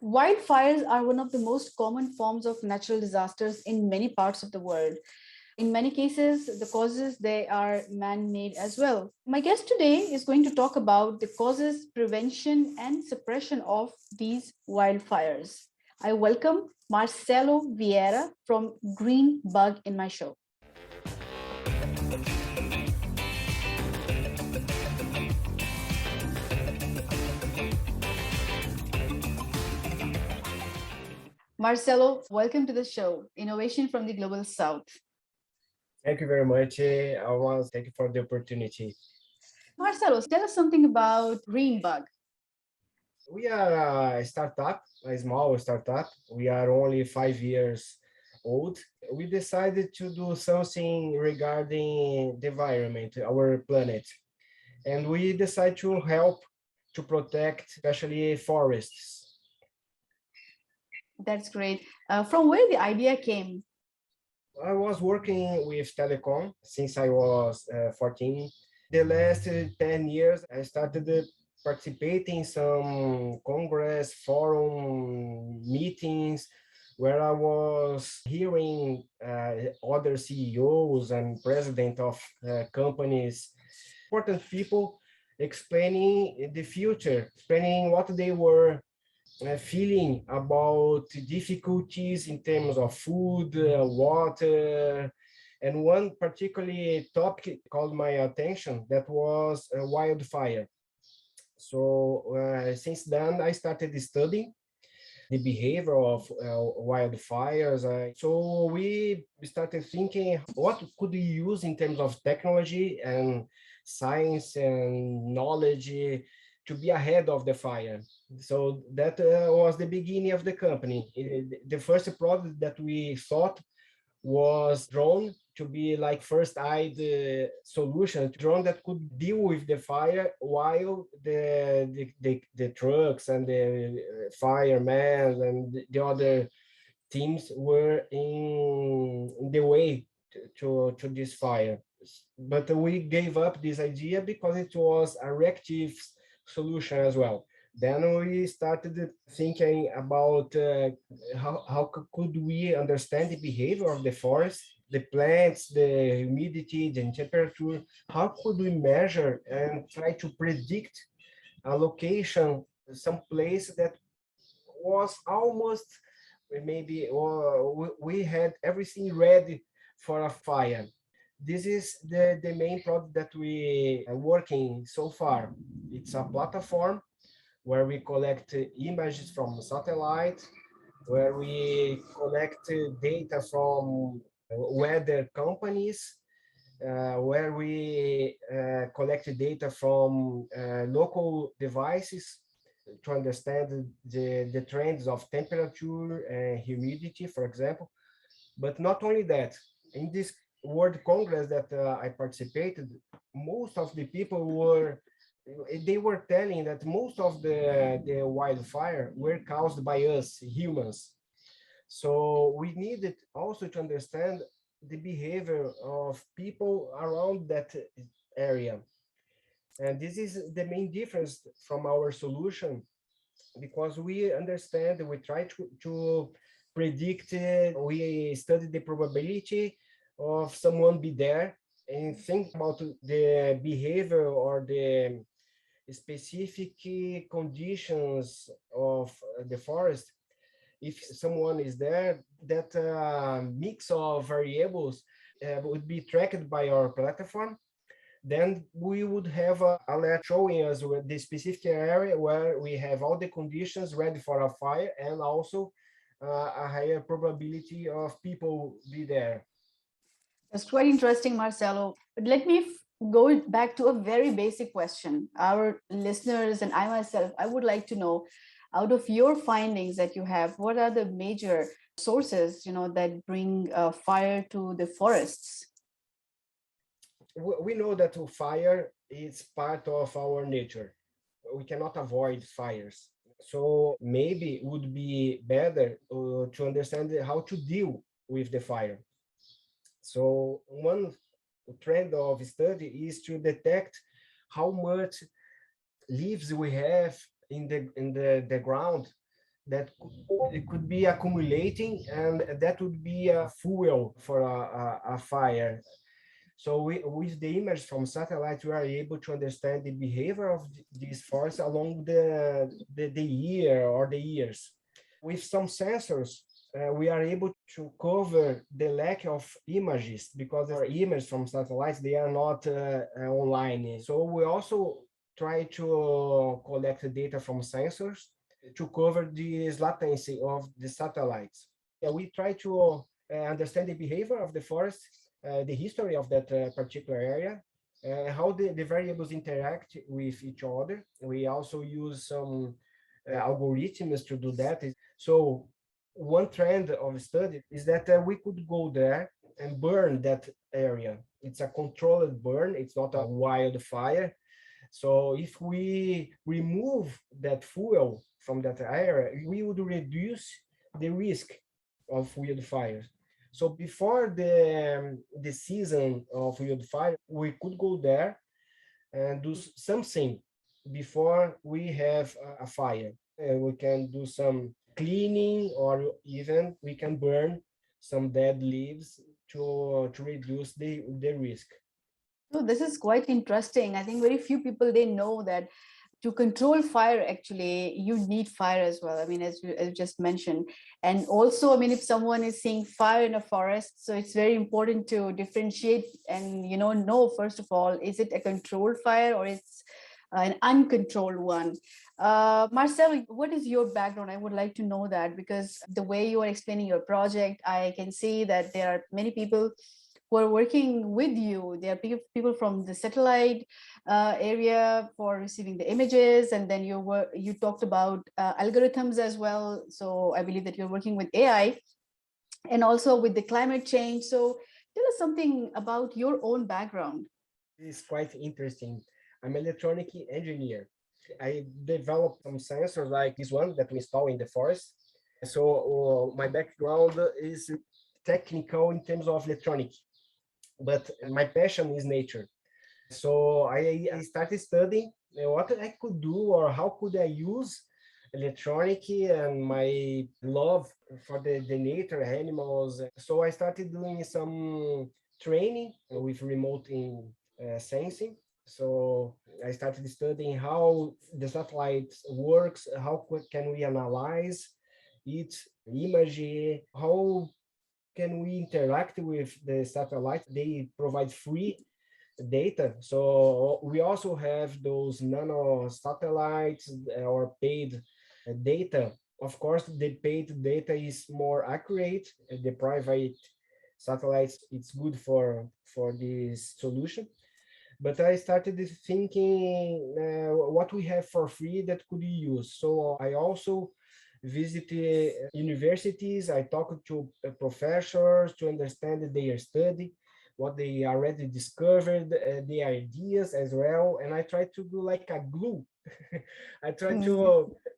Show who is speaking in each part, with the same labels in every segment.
Speaker 1: Wildfires are one of the most common forms of natural disasters in many parts of the world. In many cases, the causes they are man-made as well. My guest today is going to talk about the causes, prevention, and suppression of these wildfires. I welcome Marcelo Vieira from GreenBug in my show. Marcelo, welcome to the show, Innovation from the Global South.
Speaker 2: Thank you very much, Almas. Thank you for the opportunity.
Speaker 1: Marcelo, tell us something about GreenBug.
Speaker 2: We are a startup, a small startup. We are only 5 years old. We decided to do something regarding the environment, our planet. And we decided to help to protect, especially forests.
Speaker 1: That's great. From where the idea came?
Speaker 2: I was working with telecom since I was 14. The last 10 years, I started participating some congress, forum meetings where I was hearing other CEOs and president of companies, important people explaining the future, explaining what they were feeling about difficulties in terms of food, water, and one particularly topic called my attention that was wildfire. So since then, I started studying the behavior of wildfires. So we started thinking what could we use in terms of technology and science and knowledge to be ahead of the fire. So that was the beginning of the company. The first product that we thought was drone to be like first aid solution drone that could deal with the fire while the trucks and the firemen and the other teams were in the way to this fire. But we gave up this idea because it was a reactive solution as well. Then we started thinking about how could we understand the behavior of the forest, the plants, the humidity, the temperature. How could we measure and try to predict a location, some place that was almost maybe, or we had everything ready for a fire. This is the main product that we are working so far. It's a platform where we collect images from satellite, where we collect data from weather companies, where we collect data from local devices to understand the trends of temperature and humidity, for example. But not only that, in this World Congress that I participated, most of the people they were telling that most of the wildfire were caused by us humans. So we needed also to understand the behavior of people around that area. And this is the main difference from our solution because we understand, we try to predict, we study the probability of someone be there and think about the behavior or the specific conditions of the forest. If someone is there, that mix of variables would be tracked by our platform. Then we would have a alert showing us the specific area where we have all the conditions ready for a fire and also a higher probability of people be there.
Speaker 1: That's quite interesting, Marcelo. But let me go back to a very basic question. Our listeners and I myself, I would like to know, out of your findings that you have, what are the major sources, that bring fire to the forests?
Speaker 2: We know that fire is part of our nature. We cannot avoid fires. So maybe it would be better to understand how to deal with the fire. So one trend of study is to detect how much leaves we have in the ground that it could be accumulating, and that would be a fuel for a fire. So with the image from satellite, we are able to understand the behavior of these forests along the year or the years. With some sensors, we are able to cover the lack of images because our images from satellites, they are not online. So we also try to collect data from sensors to cover this latency of the satellites. Yeah, we try to understand the behavior of the forest, the history of that particular area, how the variables interact with each other. We also use some algorithms to do that. So one trend of study is that we could go there and burn that area. It's a controlled burn. It's not a wildfire. So if we remove that fuel from that area, we would reduce the risk of wildfires. So before the season of wildfire, we could go there and do something before we have a fire. We can do some cleaning, or even we can burn some dead leaves to reduce the risk.
Speaker 1: So this is quite interesting. I think very few people they know that to control fire, actually, you need fire as well. I mean, as you just mentioned. And also, I mean, if someone is seeing fire in a forest, so it's very important to differentiate and, know, first of all, is it a controlled fire or it's an uncontrolled one? Marcel, what is your background? I would like to know that, because the way you are explaining your project, I can see that there are many people who are working with you. There are people from the satellite area for receiving the images, and then you talked about algorithms as well. So I believe that you're working with AI and also with the climate change. So tell us something about your own background.
Speaker 2: It's quite interesting. I'm an electronic engineer. I developed some sensors like this one that we install in the forest. So my background is technical in terms of electronic, but my passion is nature. So I started studying what I could do, or how could I use electronic and my love for the nature, animals. So I started doing some training with remote in sensing. So I started studying how the satellite works, how can we analyze its image, how can we interact with the satellite. They provide free data. So we also have those nano satellites or paid data. Of course, the paid data is more accurate. The private satellites, it's good for this solution. But I started thinking what we have for free that could be used. So I also visited universities. I talked to professors to understand their study, what they already discovered, the ideas as well. And I try to do like a glue. I try
Speaker 1: Mm.
Speaker 2: to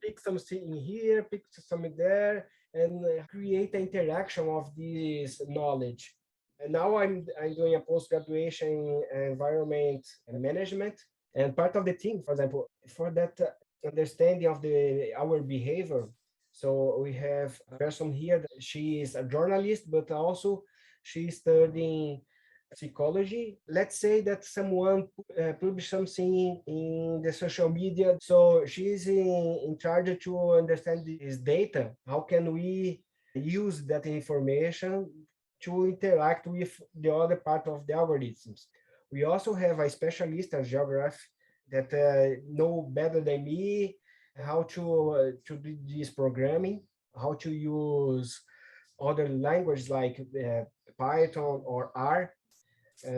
Speaker 2: pick something here, pick something there, and create an interaction of this knowledge. And now I'm doing a post graduation in environment and management. And part of the team, for example, for that understanding of the our behavior. So we have a person here. She is a journalist, but also she's studying psychology. Let's say that someone published something in the social media. So she's in charge to understand this data. How can we use that information to interact with the other part of the algorithms? We also have a specialist, a geographer, that know better than me how to do this programming, how to use other languages like Python or R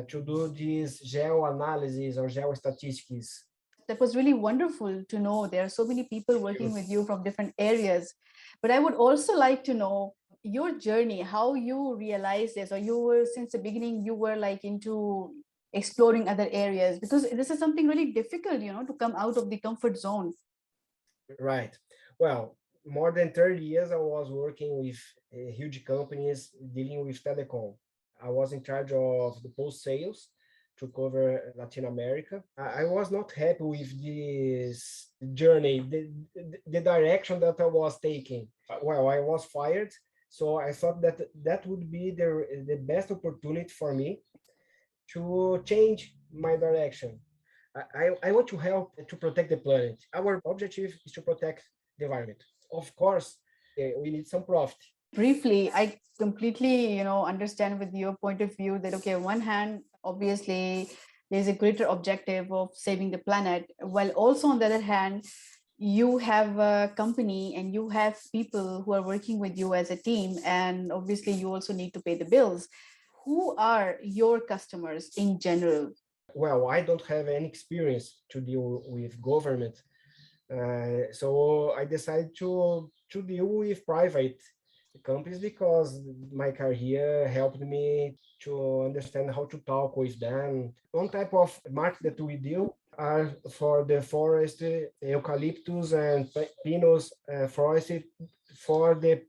Speaker 2: to do this geo-analysis or geostatistics.
Speaker 1: That was really wonderful to know. There are so many people working with you from different areas. But I would also like to know your journey, how you realized this, or you were since the beginning, you were like into exploring other areas, because this is something really difficult, to come out of the comfort zone.
Speaker 2: Right. Well, more than 30 years I was working with huge companies dealing with telecom. I was in charge of the post sales. to cover Latin America. I was not happy with this journey, the direction that I was taking. Well, I was fired, so I thought that that would be the best opportunity for me to change my direction. I want to help to protect the planet. Our objective is to protect the environment. Of course, we need some profit.
Speaker 1: Briefly, I completely, understand with your point of view that, okay, on one hand, obviously, there's a greater objective of saving the planet, while also on the other hand, you have a company and you have people who are working with you as a team, and obviously you also need to pay the bills. Who are your customers in general?
Speaker 2: Well, I don't have any experience to deal with government, so I decided to deal with private companies because my career helped me to understand how to talk with them. One type of market that we deal are for the forest, eucalyptus and pinus forest for the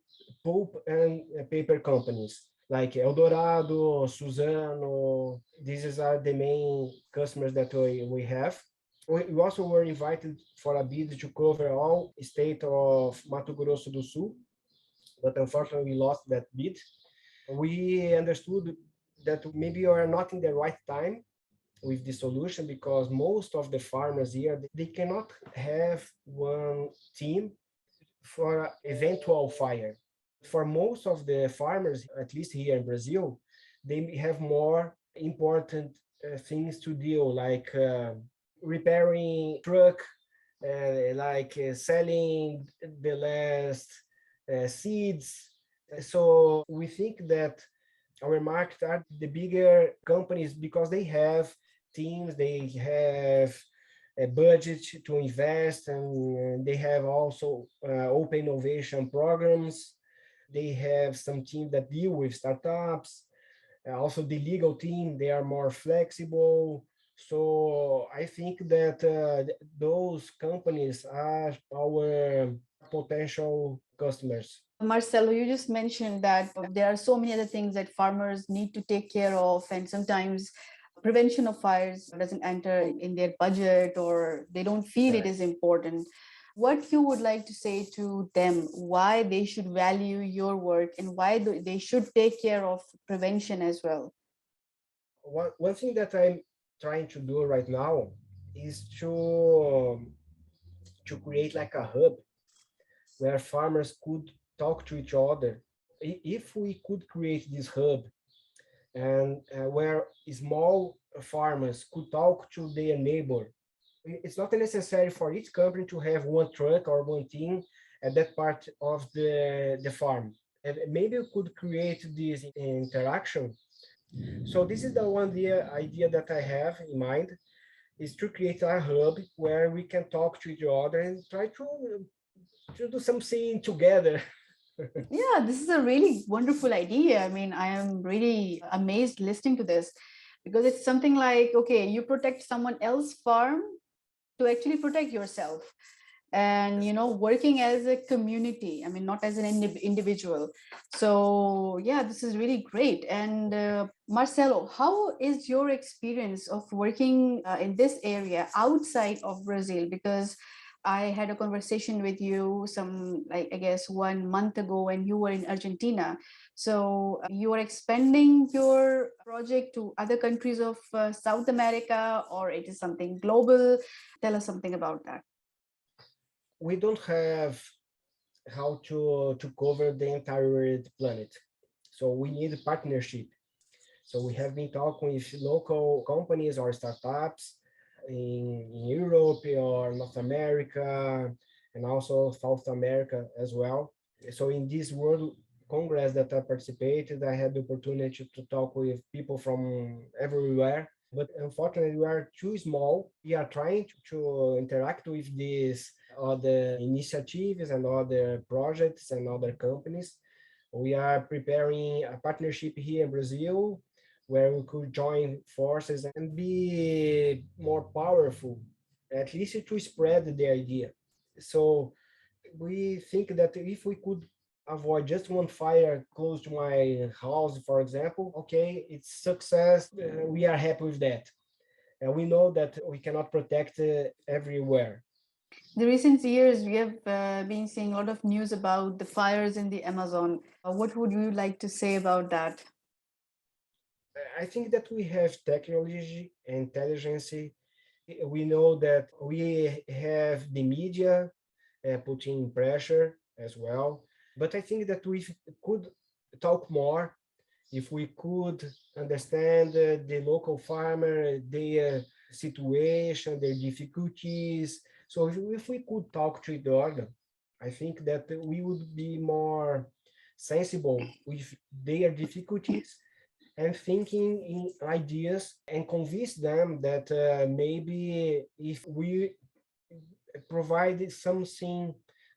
Speaker 2: pulp and paper companies like Eldorado, Suzano. These are the main customers that we have. We also were invited for a bid to cover all state of Mato Grosso do Sul, but unfortunately we lost that bid. We understood that maybe we are not in the right time with the solution because most of the farmers here they cannot have one team for eventual fire. For most of the farmers, at least here in Brazil, they have more important things to deal, like repairing truck, selling the last seeds. So we think that our market are the bigger companies because they have teams, they have a budget to invest, and they have also open innovation programs. They have some teams that deal with startups. Also, the legal team, they are more flexible. So I think that those companies are our potential customers.
Speaker 1: Marcelo, you just mentioned that there are so many other things that farmers need to take care of, and sometimes prevention of fires doesn't enter in their budget or they don't feel it is important. What you would like to say to them, why they should value your work and why they should take care of prevention as well?
Speaker 2: One thing that I'm trying to do right now is to create like a hub where farmers could talk to each other. If we could create this hub and where small farmers could talk to their neighbor, it's not necessary for each company to have one truck or one team at that part of the farm. And maybe we could create this interaction. So this is the one idea that I have in mind, is to create a hub where we can talk to each other and try to do something together.
Speaker 1: Yeah, this is a really wonderful idea. I mean, I am really amazed listening to this because it's something like, okay, you protect someone else's farm to actually protect yourself. And working as a community, I mean, not as an individual. So yeah, this is really great. And Marcelo, how is your experience of working in this area outside of Brazil? Because I had a conversation with you some, like, I guess 1 month ago when you were in Argentina. So you are expanding your project to other countries of South America, or it is something global? Tell us something about that.
Speaker 2: We don't have how to cover the entire planet. So we need a partnership. So we have been talking with local companies or startups in Europe or North America and also South America as well. So in this World Congress that I participated, I had the opportunity to talk with people from everywhere. But unfortunately, we are too small. We are trying to interact with these other initiatives and other projects and other companies. We are preparing a partnership here in Brazil where we could join forces and be more powerful, at least to spread the idea. So we think that if we could avoid just one fire close to my house, for example, okay, it's success. We are happy with that. And we know that we cannot protect everywhere.
Speaker 1: The recent years, we have been seeing a lot of news about the fires in the Amazon. What would you like to say about that?
Speaker 2: I think that we have technology, intelligence. We know that we have the media putting pressure as well. But I think that we could talk more if we could understand the local farmer, their situation, their difficulties. So if we could talk to each other, I think that we would be more sensible with their difficulties and thinking in ideas and convince them that maybe if we provide something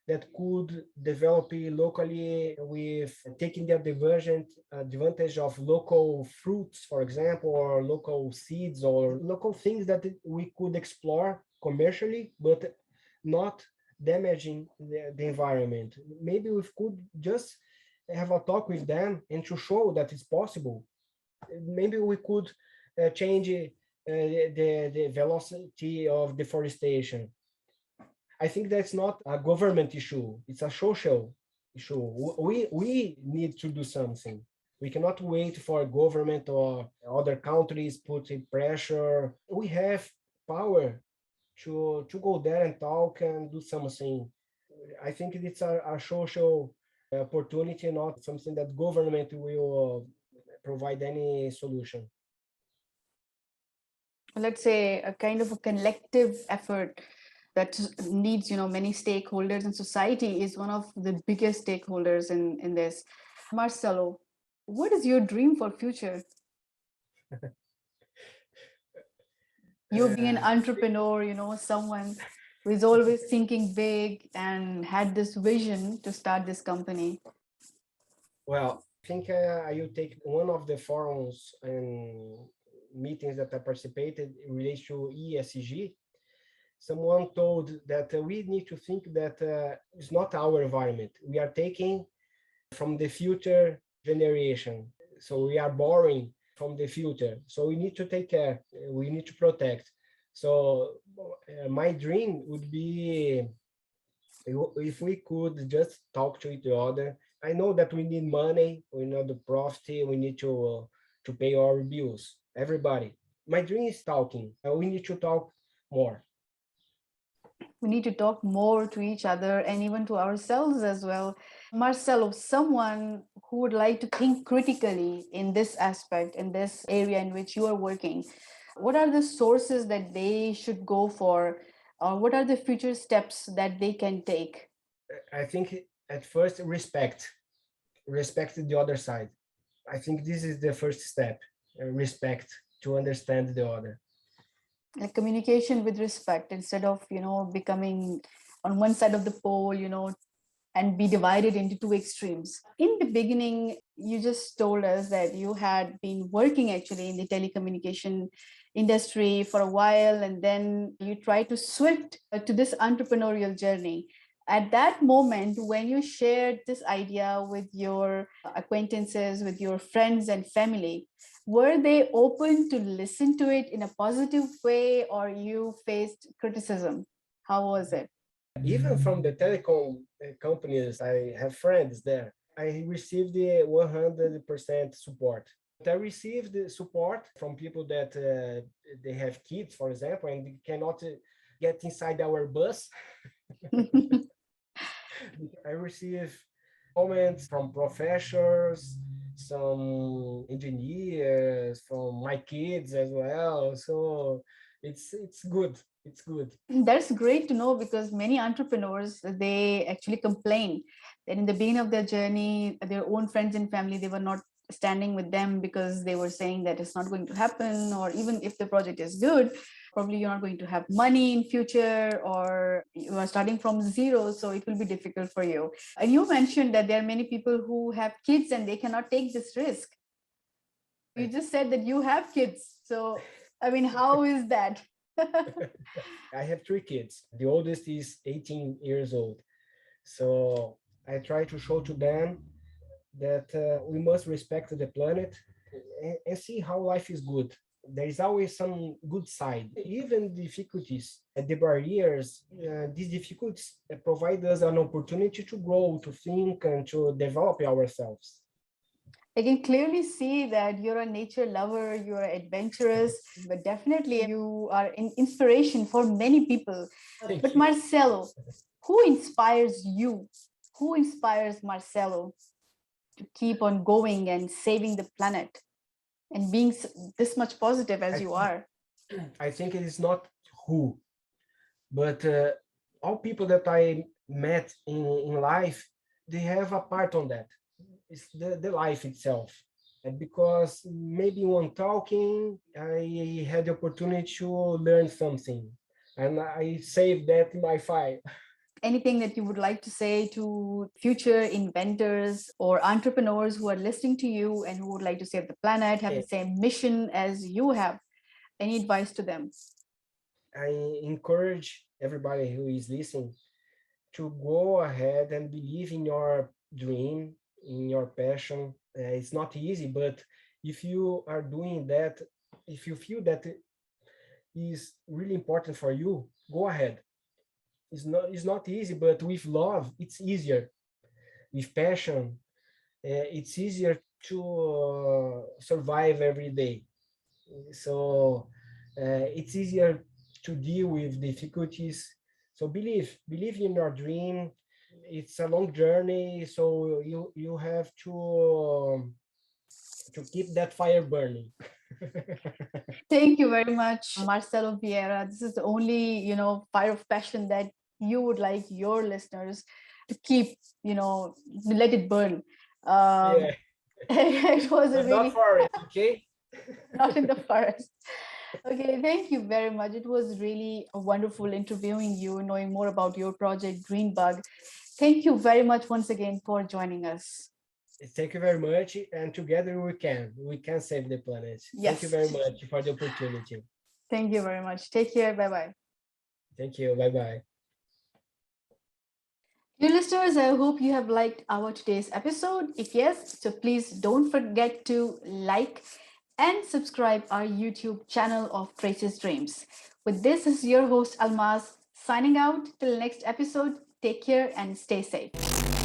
Speaker 2: that could develop locally with taking the advantage of local fruits, for example, or local seeds or local things that we could explore commercially, but not damaging the environment. Maybe we could just have a talk with them and to show that it's possible. Maybe we could change the velocity of deforestation. I think that's not a government issue. It's a social issue. We need to do something. We cannot wait for government or other countries putting pressure. We have power to go there and talk and do something. I think it's a social opportunity, not something that government will provide any solution.
Speaker 1: Let's say a kind of a collective effort that needs, many stakeholders, and society is one of the biggest stakeholders in this. Marcelo, what is your dream for future? You being an
Speaker 2: Uh,
Speaker 1: entrepreneur, someone who is always thinking big and had this vision to start this company.
Speaker 2: well, I think I will take one of the forums and meetings that I participated in relation to ESG. Someone told that we need to think that it's not our environment. We are taking from the future generation. So we are borrowing from the future. So we need to take care. We need to protect. So my dream would be if we could just talk to each other. I know that we need money, we know the profit, we need to pay our bills. Everybody. My dream is talking. We need to talk more.
Speaker 1: We need to talk more to each other and even to ourselves as well. Marcelo, someone who would like to think critically in this aspect, in this area in which you are working, what are the sources that they should go for? Or what are the future steps that they can take?
Speaker 2: I think at first respect the other side. I think this is the first step. Respect to understand the other.
Speaker 1: Like communication with respect instead of, becoming on one side of the pole, and be divided into two extremes. In the beginning, you just told us that you had been working actually in the telecommunication industry for a while, and then you tried to switch to this entrepreneurial journey. At that moment, when you shared this idea with your acquaintances, with your friends and family, were they open to listen to it in a positive way, or you faced criticism? How was it?
Speaker 2: Even from the telecom companies, I have friends there. I received the 100% support. I received the support from people that they have kids, for example, and they cannot get inside our bus. I receive comments from professors, some engineers, from my kids as well. So it's good. It's good.
Speaker 1: That's great to know, because many entrepreneurs, they actually complain that in the beginning of their journey, their own friends and family, they were not standing with them because they were saying that it's not going to happen, or even if the project is good, probably you're not going to have money in future, or you are starting from zero, so it will be difficult for you. And you mentioned that there are many people who have kids and they cannot take this risk. You just said that you have kids, so I mean, how is that?
Speaker 2: I have three kids. The oldest is 18 years old. So I try to show to them that we must respect the planet and see how life is good. There is always some good side. Even difficulties, the barriers, these difficulties provide us an opportunity to grow, to think, and to develop ourselves.
Speaker 1: I can clearly see that you're a nature lover, you're adventurous, but definitely you are an inspiration for many people.
Speaker 2: Thank
Speaker 1: But
Speaker 2: you.
Speaker 1: Marcelo, who inspires you? Who inspires Marcelo to keep on going and saving the planet and being this much positive as
Speaker 2: I
Speaker 1: you
Speaker 2: think,
Speaker 1: are?
Speaker 2: I think it is not who, but all people that I met in life, they have a part on that. It's the life itself. And because maybe when talking, I had the opportunity to learn something, and I saved that in my file.
Speaker 1: Anything that you would like to say to future inventors or entrepreneurs who are listening to you and who would like to save the planet, have the same mission as you have? Any advice to them?
Speaker 2: I encourage everybody who is listening to go ahead and believe in your dream, in your passion. It's not easy, but if you are doing that, if you feel that it is really important for you, go ahead. It's not easy, but with love, it's easier. With passion, it's easier to survive every day. So it's easier to deal with difficulties. So believe in your dream. It's a long journey, so you have to keep that fire burning.
Speaker 1: Thank you very much, Marcelo Vieira. This is the only, fire of passion that you would like your listeners to keep, let it burn.
Speaker 2: Yeah,
Speaker 1: It was a
Speaker 2: but not
Speaker 1: really
Speaker 2: for it, okay?
Speaker 1: not in the forest. Okay, thank you very much. It was really wonderful interviewing you, knowing more about your project, GreenBug. Thank you very much once again for joining us.
Speaker 2: Thank you very much, and together we can save the planet. Thank you
Speaker 1: Yes,
Speaker 2: very much for the opportunity.
Speaker 1: thank you very much. Take care. Bye bye.
Speaker 2: Thank you. Bye bye.
Speaker 1: Dear listeners, I hope you have liked our today's episode. If yes, so please don't forget to like and subscribe our YouTube channel of Traces.Dreams. With this is your host Almas signing out till next episode. Take care and stay safe.